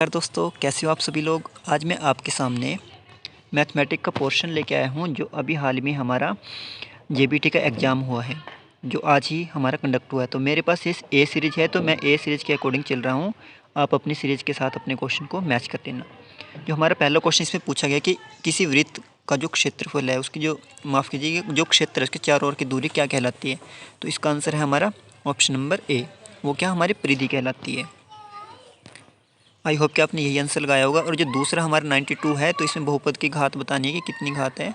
नमस्कार दोस्तों, कैसे हो आप सभी लोग। आज मैं आपके सामने मैथमेटिक का पोर्शन लेके आया हूँ जो अभी हाल में हमारा जेबीटी का एग्ज़ाम हुआ है, जो आज ही हमारा कंडक्ट हुआ है। तो मेरे पास इस ए सीरीज़ है, तो मैं ए सीरीज़ के अकॉर्डिंग चल रहा हूँ। आप अपनी सीरीज़ के साथ अपने क्वेश्चन को मैच कर लेना। जो हमारा पहला क्वेश्चन इसमें पूछा गया कि किसी वृत्त का जो क्षेत्रफल है उसकी जो माफ़ कीजिएगा जो क्षेत्र है उसके चारों ओर की दूरी क्या कहलाती है। तो इसका आंसर है हमारा ऑप्शन नंबर ए, वो क्या हमारी परिधि कहलाती है। आई होप कि आपने यही आंसर लगाया होगा। और जो दूसरा हमारा 92 है, तो इसमें बहुपद की घात बतानी है कि कितनी घात है।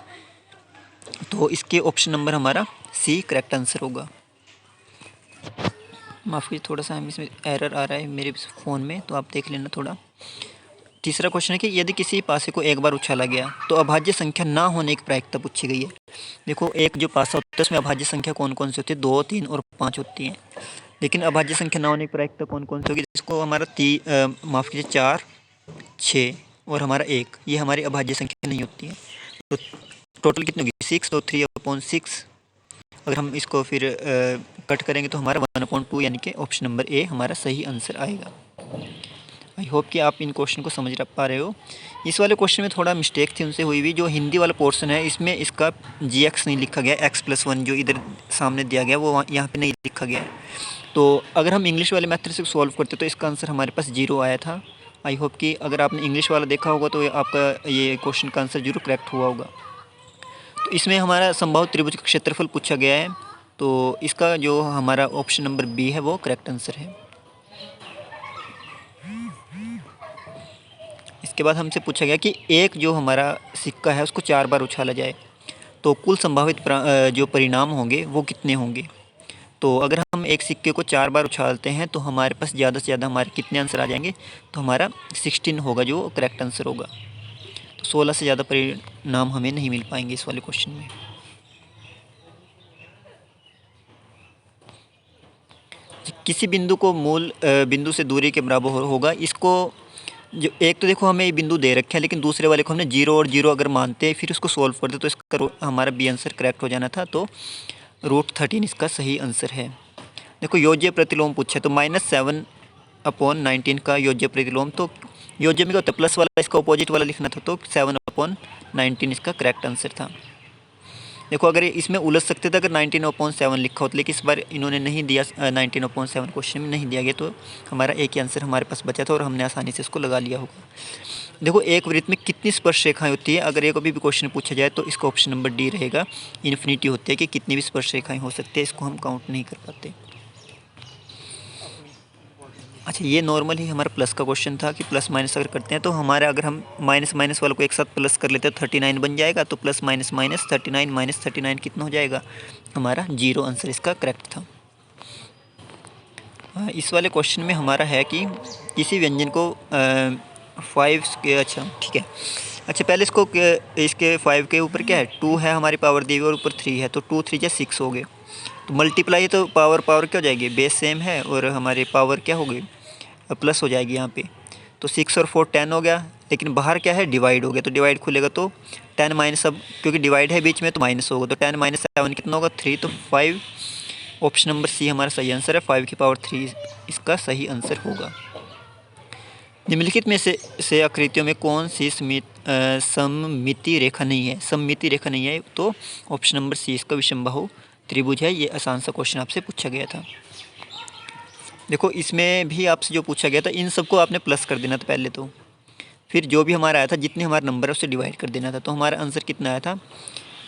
तो इसके ऑप्शन नंबर हमारा सी करेक्ट आंसर होगा। माफ़ कीजिए, थोड़ा सा हम इसमें एरर आ रहा है मेरे फ़ोन में, तो आप देख लेना थोड़ा। तीसरा क्वेश्चन है कि यदि किसी पासे को एक बार उछाला गया तो अभाज्य संख्या ना होने की प्रायिकता पूछी गई है। देखो, एक जो पासा होता है उसमें अभाज्य संख्या कौन कौन सी होती है, 2, 3 और 5 होती हैं। लेकिन अभाज्य संख्या ना होने की प्रायिकता कौन कौन सी होगी, जिसको हमारा माफ़ कीजिए 4, 6 और हमारा 1, ये हमारी अभाज्य संख्या नहीं होती है। तो टोटल कितनी होगी 6, तो 3/6। अगर हम इसको फिर कट करेंगे तो हमारा 1/2, यानी कि ऑप्शन नंबर ए हमारा सही आंसर आएगा। आई होप कि आप इन क्वेश्चन को समझ पा रहे हो। इस वाले क्वेश्चन में थोड़ा मिस्टेक थी उनसे हुई हुई। जो हिंदी वाला पोर्शन है इसमें इसका GX नहीं लिखा गया, x+1 जो इधर सामने दिया गया वो यहाँ पे नहीं लिखा गया है। तो अगर हम इंग्लिश वाले मेथड से सॉल्व करते तो इसका आंसर हमारे पास 0 आया था। आई होप कि अगर आपने इंग्लिश वाला देखा होगा तो आपका ये क्वेश्चन का आंसर 0 करेक्ट हुआ होगा। तो इसमें हमारा संभावित त्रिभुज का क्षेत्रफल पूछा गया है, तो इसका जो हमारा ऑप्शन नंबर बी है वो करेक्ट आंसर है। इसके बाद हमसे पूछा गया कि एक जो हमारा सिक्का है उसको 4 बार उछाला जाए तो कुल संभावित जो परिणाम होंगे वो कितने होंगे। तो अगर हम एक सिक्के को 4 बार उछालते हैं तो हमारे पास ज़्यादा से ज़्यादा हमारे कितने आंसर आ जाएंगे, तो हमारा 16 होगा जो करेक्ट आंसर होगा। तो 16 से ज़्यादा परिणाम हमें नहीं मिल पाएंगे इस वाले क्वेश्चन में। किसी बिंदु को मूल बिंदु से दूरी के बराबर होगा। इसको जो एक तो देखो हमें ये बिंदु दे रखे हैं, लेकिन दूसरे वाले को हमने 0 और 0 अगर मानते हैं फिर उसको सॉल्व करते तो इसका हमारा बी आंसर करेक्ट हो जाना था। तो √13 इसका सही आंसर है। देखो, योज्य प्रतिलोम पूछा है तो -7/19 का योज्य प्रतिलोम, तो योज्य में क्या होता है प्लस वाला, इसका अपोजिट वाला लिखना था, तो 7/19 इसका करेक्ट आंसर था। देखो, अगर इसमें उलझ सकते थे अगर 19/7 लिखा होता, लेकिन इस बार इन्होंने नहीं दिया, 19/7 क्वेश्चन में नहीं दिया गया, तो हमारा एक ही आंसर हमारे पास बचा था और हमने आसानी से इसको लगा लिया होगा। देखो, एक वृत्त में कितनी स्पर्श रेखाएं होती है, अगर एक अभी भी क्वेश्चन पूछा जाए तो इसका ऑप्शन नंबर डी रहेगा। इन्फिनिटी होती है कि कितनी भी स्पर्श रेखाएं हो सकती है, इसको हम काउंट नहीं कर पाते। अच्छा, ये नॉर्मल ही हमारा प्लस का क्वेश्चन था कि प्लस माइनस अगर करते हैं तो हमारा, अगर हम माइनस माइनस वाले को एक साथ प्लस कर लेते हैं 39 बन जाएगा। तो प्लस माइनस माइनस 39 माइनस 39 कितना हो जाएगा, हमारा 0 आंसर इसका करेक्ट था। इस वाले क्वेश्चन में हमारा है कि किसी व्यंजन को 5 के, अच्छा ठीक है, अच्छा पहले इसको इसके 5 के ऊपर क्या है, 2 है हमारी पावर दी हुई और ऊपर 3 है, तो 2 3 या 6 हो गए। तो मल्टीप्लाई तो पावर क्या हो जाएगी, बेस सेम है और हमारी पावर क्या होगी, प्लस हो जाएगी यहाँ पे। तो 6 और 4 10 हो गया, लेकिन बाहर क्या है डिवाइड हो गया, तो डिवाइड खुलेगा तो 10 माइनस, अब क्योंकि डिवाइड है बीच में तो माइनस होगा, तो 10 माइनस 7 कितना होगा 3, तो 5। ऑप्शन नंबर सी हमारा सही आंसर है, 5 की पावर 3 इसका सही आंसर होगा। निम्नलिखित में से आकृतियों में कौन सी सममिति रेखा नहीं है, सममिति रेखा नहीं है, तो ऑप्शन नंबर सी इसका विषमबाहु त्रिभुज है। ये आसान सा क्वेश्चन आपसे पूछा गया था। देखो, इसमें भी आपसे जो पूछा गया था इन सबको आपने प्लस कर देना था पहले, तो फिर जो भी हमारा आया था जितने हमारा नंबर है उससे डिवाइड कर देना था। तो हमारा आंसर कितना आया था,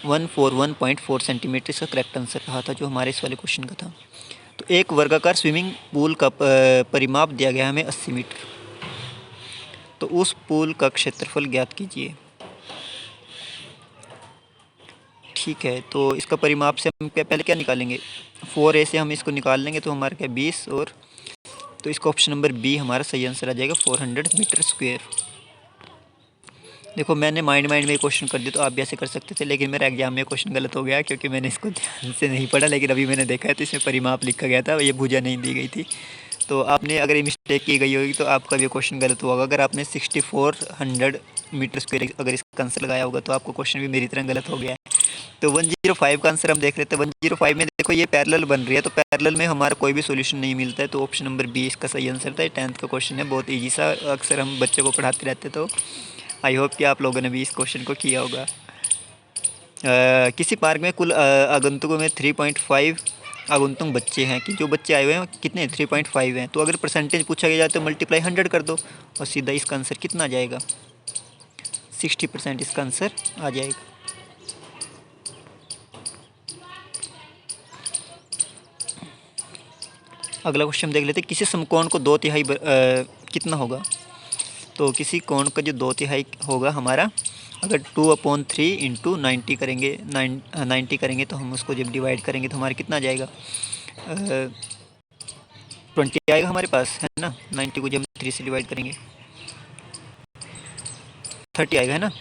141.4 सेंटीमीटर इसका करेक्ट आंसर रहा था जो हमारे इस वाले क्वेश्चन का था। तो एक वर्गाकार स्विमिंग पूल का परिमाप दिया गया हमें 80 मीटर, तो उस पूल का क्षेत्रफल ज्ञात कीजिए। ठीक है, तो इसका परिमाप से हम पहले क्या निकालेंगे, 4a से हम इसको निकाल लेंगे तो हमारा क्या 20, और तो इसका ऑप्शन नंबर बी हमारा सही आंसर आ जाएगा 400 मीटर स्क्वायर। देखो, मैंने माइंड में क्वेश्चन कर दिया, तो आप भी ऐसे कर सकते थे, लेकिन मेरा एग्जाम में क्वेश्चन गलत हो गया क्योंकि मैंने इसको ध्यान से नहीं पढ़ा। लेकिन अभी मैंने देखा है तो इसमें परिमाप लिखा गया था, ये भुजा नहीं दी गई थी। तो आपने अगर ये मिस्टेक की गई होगी तो आपका भी क्वेश्चन गलत हुआ होगा। अगर आपने 6400 मीटर स्क्वायर अगर इसका आंसर लगाया होगा तो आपका क्वेश्चन भी मेरी तरह गलत हो गया है। तो 105 का आंसर हम देख लेते हैं। 105 में देखो ये पैरेलल बन रही है, तो पैरेलल में हमारा कोई भी सॉल्यूशन नहीं मिलता है, तो ऑप्शन नंबर बी इसका सही आंसर था। ये 10th का क्वेश्चन है, बहुत इजी सा, अक्सर हम बच्चों को पढ़ाते रहते, तो आई होप कि आप लोगों ने भी इस क्वेश्चन को किया होगा। किसी पार्क में कुल आगंतुकों में 3.5 आगंतुक बच्चे हैं, कि जो बच्चे आए हुए हैं कितने 3.5 हैं, तो अगर परसेंटेज पूछा गया तो मल्टीप्लाई 100 कर दो और सीधा इसका आंसर कितना आ जाएगा, 60% इसका आंसर आ जाएगा। अगला क्वेश्चन देख लेते हैं, किसी समकोण को 2/3 कितना होगा। तो किसी कोण का जो 2/3 होगा हमारा, अगर 2/3 इंटू 90 करेंगे, 90 करेंगे तो हम उसको जब डिवाइड करेंगे तो हमारा कितना आ जाएगा, 20 आएगा हमारे पास, है ना। 90 को जब 3 से डिवाइड करेंगे 30 आएगा, है ना।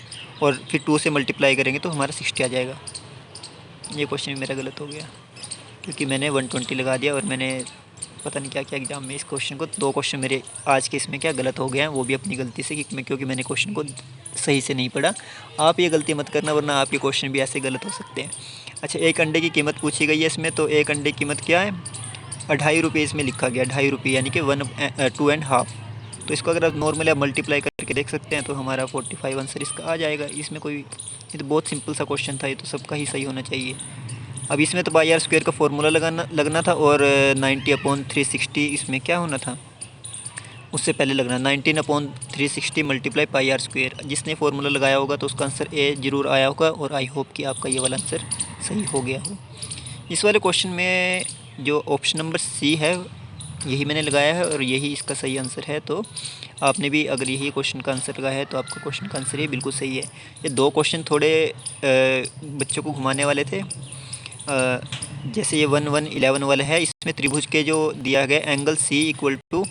और फिर 2 से मल्टीप्लाई करेंगे तो हमारा 60 आ जाएगा। ये क्वेश्चन मेरा गलत हो गया क्योंकि मैंने 120 लगा दिया, और मैंने पता नहीं क्या क्या एग्जाम में इस क्वेश्चन को, 2 क्वेश्चन मेरे आज के इसमें क्या गलत हो गए हैं, वो भी अपनी गलती से, क्योंकि मैंने क्वेश्चन को सही से नहीं पढ़ा। आप ये गलती मत करना, वरना आपके क्वेश्चन भी ऐसे गलत हो सकते हैं। अच्छा, एक अंडे की कीमत पूछी गई है इसमें, तो एक अंडे की कीमत क्या है, 2.5 रुपये इसमें लिखा गया, 2.5 रुपये यानी कि 2.5। तो इसको अगर आप नॉर्मली आप मल्टीप्लाई करके देख सकते हैं तो हमारा 45 आंसर इसका आ जाएगा। इसमें कोई, ये तो बहुत सिंपल सा क्वेश्चन था, ये तो सबका ही सही होना चाहिए। अब इसमें तो पाई आर स्क्वायर का फॉर्मूला लगना था, और 90/360 इसमें क्या होना था, उससे पहले लगना 19/360 मल्टीप्लाई पाई आर स्क्वायर। जिसने फार्मूला लगाया होगा तो उसका आंसर ए ज़रूर आया होगा, और आई होप कि आपका ये वाला आंसर सही हो गया हो। इस वाले क्वेश्चन में जो ऑप्शन नंबर सी है यही मैंने लगाया है, और यही इसका सही आंसर है। तो आपने भी अगर यही क्वेश्चन का आंसर लगाया है तो आपका क्वेश्चन का आंसर ये बिल्कुल सही है। ये 2 क्वेश्चन थोड़े बच्चों को घुमाने वाले थे। जैसे ये 1, 1, 11 वाला है, इसमें त्रिभुज के जो दिया गया angle C equal to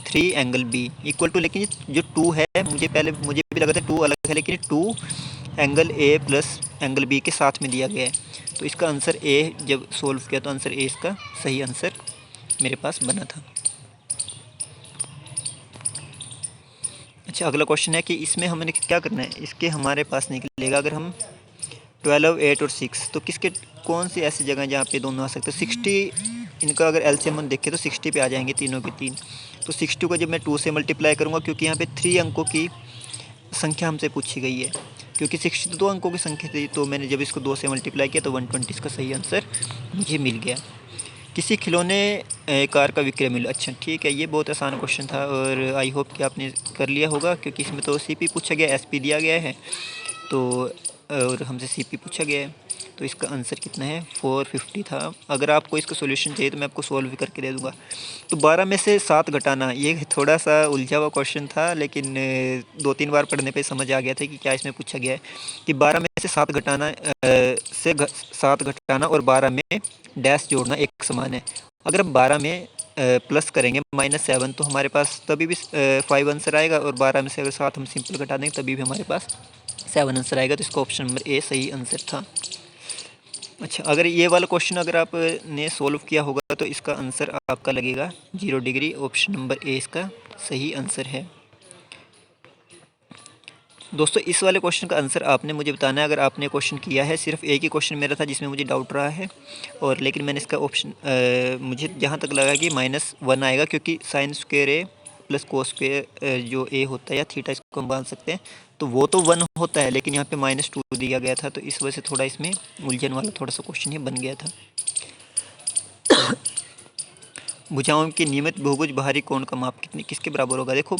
3 angle B equal to, लेकिन जो 2 है, मुझे भी लगा था 2 अलग है, लेकिन 2 angle A plus angle B के साथ में दिया गया है। तो इसका आंसर ए जब सोल्व किया तो आंसर ए इसका सही आंसर मेरे पास बना था। अच्छा, अगला क्वेश्चन है कि इसमें हमने क्या करना है, इसके हमारे पास निकलेगा अगर हम 12, 8 और 6, तो किसके कौन सी ऐसी जगह जहाँ पे दोनों आ सकते हैं। 60 इनका अगर एलसीएम हम देखें तो 60 पे आ जाएंगे तीनों के तीन। तो 62 को जब मैं 2 से मल्टीप्लाई करूँगा, क्योंकि यहाँ पे 3 अंकों की संख्या हमसे पूछी गई है, क्योंकि 62 अंकों की संख्या थी, तो मैंने जब इसको 2 से मल्टीप्लाई किया तो 120 का सही आंसर मुझे मिल गया। किसी खिलौने कार का विक्रय मूल्य, अच्छा ठीक है, ये बहुत आसान क्वेश्चन था, और आई होप कि आपने कर लिया होगा, क्योंकि इसमें तो सीपी पूछा गया, एसपी दिया गया है, तो और हमसे सीपी पूछा गया है। तो इसका आंसर कितना है, 450 था। अगर आपको इसका सॉल्यूशन चाहिए तो मैं आपको सॉल्व भी करके दे दूंगा। तो 12 में से 7 घटाना, ये थोड़ा सा उलझा हुआ क्वेश्चन था, लेकिन 2-3 बार पढ़ने पे समझ आ गया था कि क्या इसमें पूछा गया है। कि 12 में से 7 घटाना 7 घटाना और 12 में डैश जोड़ना एक समान है। अगर हम 12 में प्लस करेंगे -7, तो हमारे पास तभी भी 5 आंसर आएगा, और 12 में से अगर 7 हम सिंपल घटा देंगे तभी भी हमारे पास 7 आंसर आएगा। तो इसका ऑप्शन नंबर ए सही आंसर था। अच्छा, अगर ये वाला क्वेश्चन अगर आपने सोल्व किया होगा तो इसका आंसर आपका लगेगा 0 डिग्री। ऑप्शन नंबर ए इसका सही आंसर है। दोस्तों, इस वाले क्वेश्चन का आंसर आपने मुझे बताना है। अगर आपने क्वेश्चन किया है, सिर्फ एक ही क्वेश्चन मेरा था जिसमें मुझे डाउट रहा है, और लेकिन मैंने इसका ऑप्शन मुझे जहाँ तक लगा कि -1 आएगा, क्योंकि साइन स्क्वेयर ए प्लस कोस स्क्वेयर जो ए होता है या थीटा, इसको हम बांध सकते हैं, तो वो तो 1 होता है, लेकिन यहाँ पे -2 दिया गया था, तो इस वजह से थोड़ा इसमें उलझन वाला थोड़ा सा क्वेश्चन ही बन गया था। भुजाओं की नियमित बहुभुज बाहरी कोण का माप किसके बराबर होगा। देखो,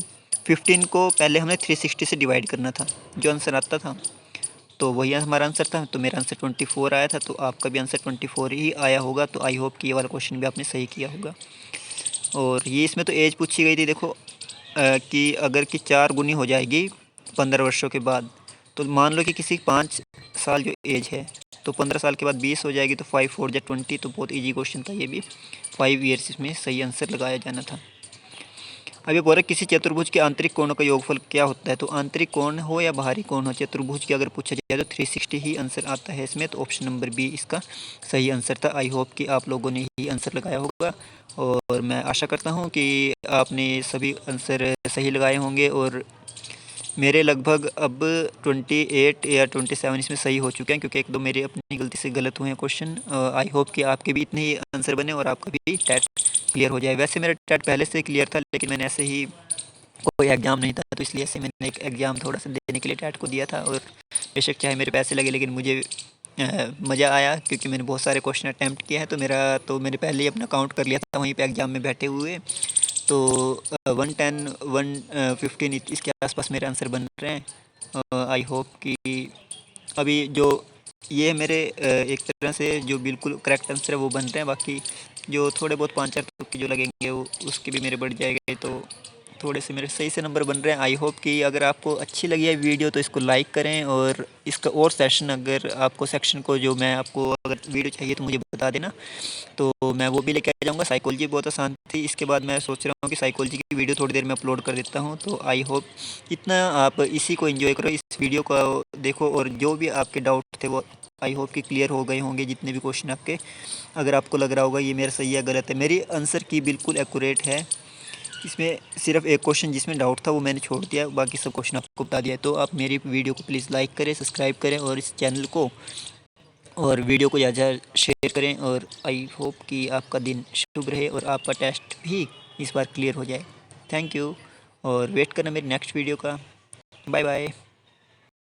15 को पहले हमने 360 से डिवाइड करना था, जो आंसर आता था, तो वही हमारा आंसर था। तो मेरा आंसर 24 आया था, तो आपका भी आंसर 24 ही आया होगा। तो आई होप कि ये वाला क्वेश्चन भी आपने सही किया होगा। और ये इसमें तो एज पूछी गई थी, देखो कि अगर कि 4 गुनी हो जाएगी 15 वर्षों के बाद, तो मान लो कि किसी 5 साल जो एज है, तो 15 साल के बाद 20 हो जाएगी, तो 5 4 जा 20। तो बहुत इजी क्वेश्चन था ये भी, 5 ईयर्स इसमें सही आंसर लगाया जाना था। अब ये बोल रहे किसी चतुर्भुज के आंतरिक कोणों का योगफल क्या होता है। तो आंतरिक कोण हो या बाहरी कोण हो, चतुर्भुज की अगर पूछा जाए तो 360 ही आंसर आता है इसमें। तो ऑप्शन नंबर बी इसका सही आंसर था। आई होप कि आप लोगों ने ही आंसर लगाया होगा, और मैं आशा करता हूँ कि आपने सभी आंसर सही लगाए होंगे, और मेरे लगभग अब 28 या 27 इसमें सही हो चुके हैं, क्योंकि एक दो मेरे अपनी गलती से गलत हुए हैं क्वेश्चन। आई होप कि आपके भी इतने ही आंसर बने और आपका भी टेट क्लियर हो जाए। वैसे मेरा टेट पहले से क्लियर था, लेकिन मैंने ऐसे ही कोई एग्ज़ाम नहीं था तो इसलिए ऐसे मैंने एक एग्ज़ाम थोड़ा सा देने के लिए टेट को दिया था। और बेशक चाहे मेरे पैसे लगे, लेकिन मुझे मज़ा आया, क्योंकि मैंने बहुत सारे क्वेश्चन अटैम्प्ट किए हैं। तो मैंने पहले ही अपना काउंट कर लिया था वहीं पे एग्ज़ाम में बैठे हुए। तो 110 115 इसके आसपास मेरे आंसर बन रहे हैं। आई होप कि अभी जो ये मेरे एक तरह से जो बिल्कुल करेक्ट आंसर है वो बन रहे हैं। बाकी जो थोड़े बहुत 5-4 तुक्के जो लगेंगे वो उसके भी मेरे बढ़ जाएंगे, तो थोड़े से मेरे सही से नंबर बन रहे हैं। आई होप कि अगर आपको अच्छी लगी है वीडियो तो इसको लाइक करें, और इसका और सेशन अगर आपको सेक्शन को जो मैं आपको अगर वीडियो चाहिए तो मुझे बता देना, तो मैं वो भी लेके आ जाऊँगा। साइकोलॉजी बहुत आसान थी, इसके बाद मैं सोच रहा हूँ कि साइकोलॉजी की वीडियो थोड़ी देर में अपलोड कर देता हूँ। तो आई होप इतना आप इसी को एंजॉय करो, इस वीडियो को देखो, और जो भी आपके डाउट थे वो आई होप कि क्लियर हो गए होंगे, जितने भी क्वेश्चन आपके। अगर आपको लग रहा होगा ये मेरा सही है गलत है, मेरी आंसर की बिल्कुल एक्यूरेट है। इसमें सिर्फ एक क्वेश्चन जिसमें डाउट था वो मैंने छोड़ दिया, बाकी सब क्वेश्चन आपको बता दिया। तो आप मेरी वीडियो को प्लीज़ लाइक करें, सब्सक्राइब करें, और इस चैनल को और वीडियो को ज़्यादा शेयर करें। और आई होप कि आपका दिन शुभ रहे और आपका टेस्ट भी इस बार क्लियर हो जाए। थैंक यू, और वेट करना मेरी नेक्स्ट वीडियो का। Bye bye.